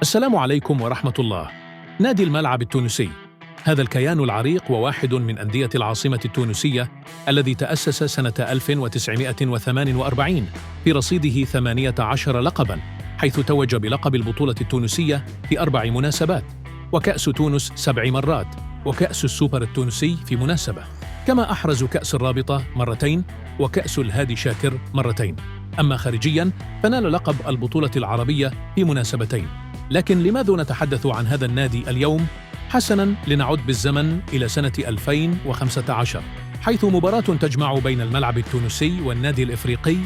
السلام عليكم ورحمة الله. نادي الملعب التونسي هذا الكيان العريق وواحد من أندية العاصمة التونسية الذي تأسس سنة 1948 في رصيده 18 لقباً، حيث توج بلقب البطولة التونسية في 4 مناسبات، وكأس تونس 7 مرات، وكأس السوبر التونسي في مناسبة، كما أحرز كأس الرابطة مرتين وكأس الهادي شاكر مرتين. أما خارجياً فنال لقب البطولة العربية في مناسبتين. لكن لماذا نتحدث عن هذا النادي اليوم؟ حسناً، لنعود بالزمن إلى سنة 2015، حيث مباراة تجمع بين الملعب التونسي والنادي الإفريقي.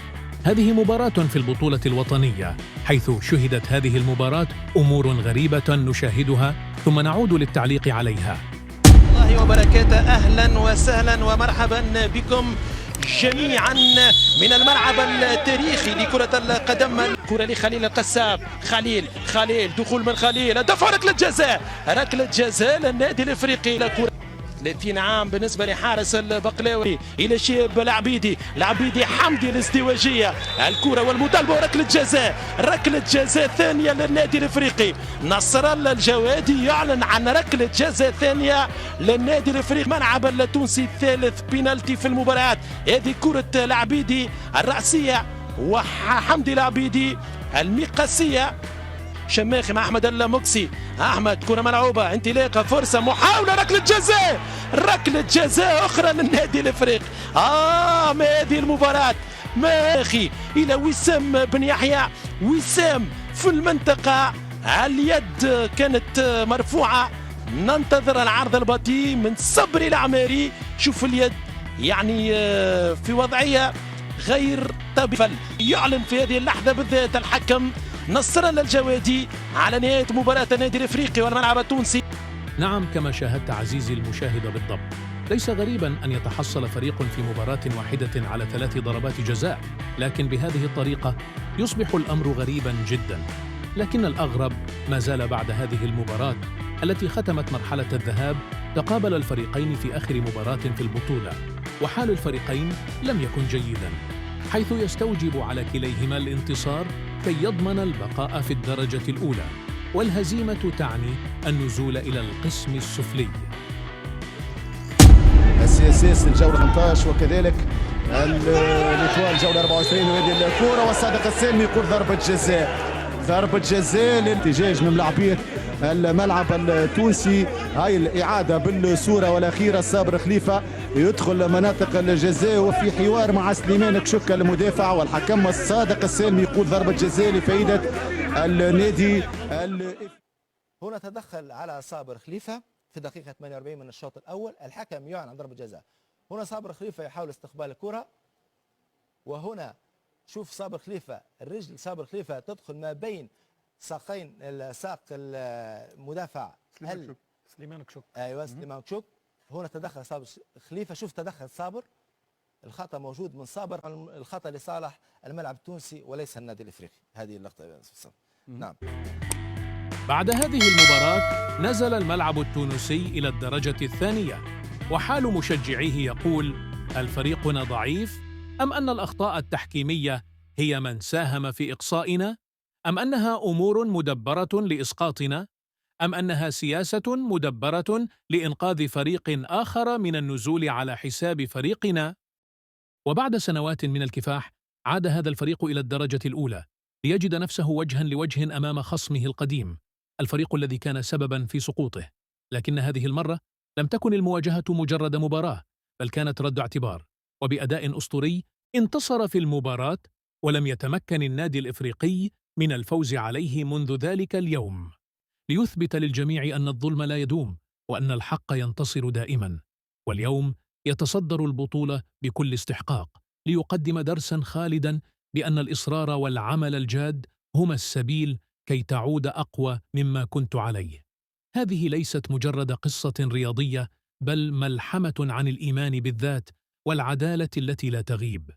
هذه مباراة في البطولة الوطنية، حيث شهدت هذه المباراة أمور غريبة نشاهدها ثم نعود للتعليق عليها. الله وبركاته، أهلا وسهلا ومرحبا بكم جميعا من الملعب التاريخي لكرة القدم. كرة لخليل القسام، خليل دخول من خليل، دفع ركلة جزاء للنادي الافريقي. كرة 30 عام بالنسبة لحارس البقلاوي إلى شيب العبيدي حمدي الازدواجية، الكرة والمطالبة وركلة جزاء ثانية للنادي الافريقي. نصر الله الجوادي يعلن عن ركلة جزاء ثانية للنادي الافريقي. الملعب التونسي الثالث بينالتي في المباراة. هذه كرة العبيدي الرأسية وحمدي العبيدي المقاسية. شماخي مع احمد المقسي، احمد كره ملعوبه، انطلاقه، فرصه، محاوله، ركله جزاء اخرى للنادي الافريقي. ما هذه المباراه، ما اخي الى وسام بن يحيى، وسام في المنطقه، اليد كانت مرفوعه، ننتظر العرض البطيء من صبري العماري. شوف اليد يعني في وضعيه غير طبيعيه. يعلن في هذه اللحظه بالذات الحكم نصر الله الجوادي على نهاية مباراة النادي الافريقي والملعب التونسي. نعم، كما شاهدت عزيزي المشاهد بالضبط، ليس غريباً أن يتحصل فريق في مباراة واحدة على 3 ضربات جزاء، لكن بهذه الطريقة يصبح الأمر غريباً جداً. لكن الأغرب ما زال بعد هذه المباراة التي ختمت مرحلة الذهاب. تقابل الفريقين في آخر مباراة في البطولة، وحال الفريقين لم يكن جيداً، حيث يستوجب على كليهما الانتصار كي يضمن البقاء في الدرجة الأولى، والهزيمة تعني النزول إلى القسم السفلي. السياسيس الجولة 18 وكذلك الإتوال الجولة 24، وهذه الكرة والصادق السالمي يقول ضربة جزاء للاحتجاج من لاعبية الملعب التونسي. هاي الإعادة بالصورة والأخيرة، صابر خليفة يدخل مناطق الجزاء وفي حوار مع سليمان كشوكة المدافع، والحكم الصادق السالمي يقول ضربة جزاء لفائدة النادي. هنا تدخل على صابر خليفة في دقيقة 48 من الشوط الأول، الحكم يعلن عن ضربة جزاء. هنا صابر خليفة يحاول استقبال الكرة، وهنا شوف صابر خليفة، الرجل صابر خليفة تدخل ما بين ساقين ساق المدافع سليمان كشوك. ايوه سليمان كشوك. هنا تدخل صابر خليفة، شوف تدخل صابر، الخطأ موجود من صابر، الخطأ لصالح الملعب التونسي وليس النادي الافريقي. هذه اللقطة. نعم. بعد هذه المباراة نزل الملعب التونسي إلى الدرجة الثانية، وحال مشجعيه يقول: الفريقنا ضعيف؟ أم أن الأخطاء التحكيمية هي من ساهم في إقصائنا؟ أم أنها أمور مدبرة لإسقاطنا؟ أم أنها سياسة مدبرة لإنقاذ فريق آخر من النزول على حساب فريقنا؟ وبعد سنوات من الكفاح عاد هذا الفريق إلى الدرجة الأولى ليجد نفسه وجها لوجه أمام خصمه القديم، الفريق الذي كان سببا في سقوطه. لكن هذه المرة لم تكن المواجهة مجرد مباراة، بل كانت رد اعتبار، وبأداء أسطوري انتصر في المباراة، ولم يتمكن النادي الإفريقي من الفوز عليه منذ ذلك اليوم، ليثبت للجميع أن الظلم لا يدوم وأن الحق ينتصر دائما. واليوم يتصدر البطولة بكل استحقاق، ليقدم درسا خالدا بأن الإصرار والعمل الجاد هما السبيل كي تعود أقوى مما كنت عليه. هذه ليست مجرد قصة رياضية، بل ملحمة عن الإيمان بالذات والعدالة التي لا تغيب.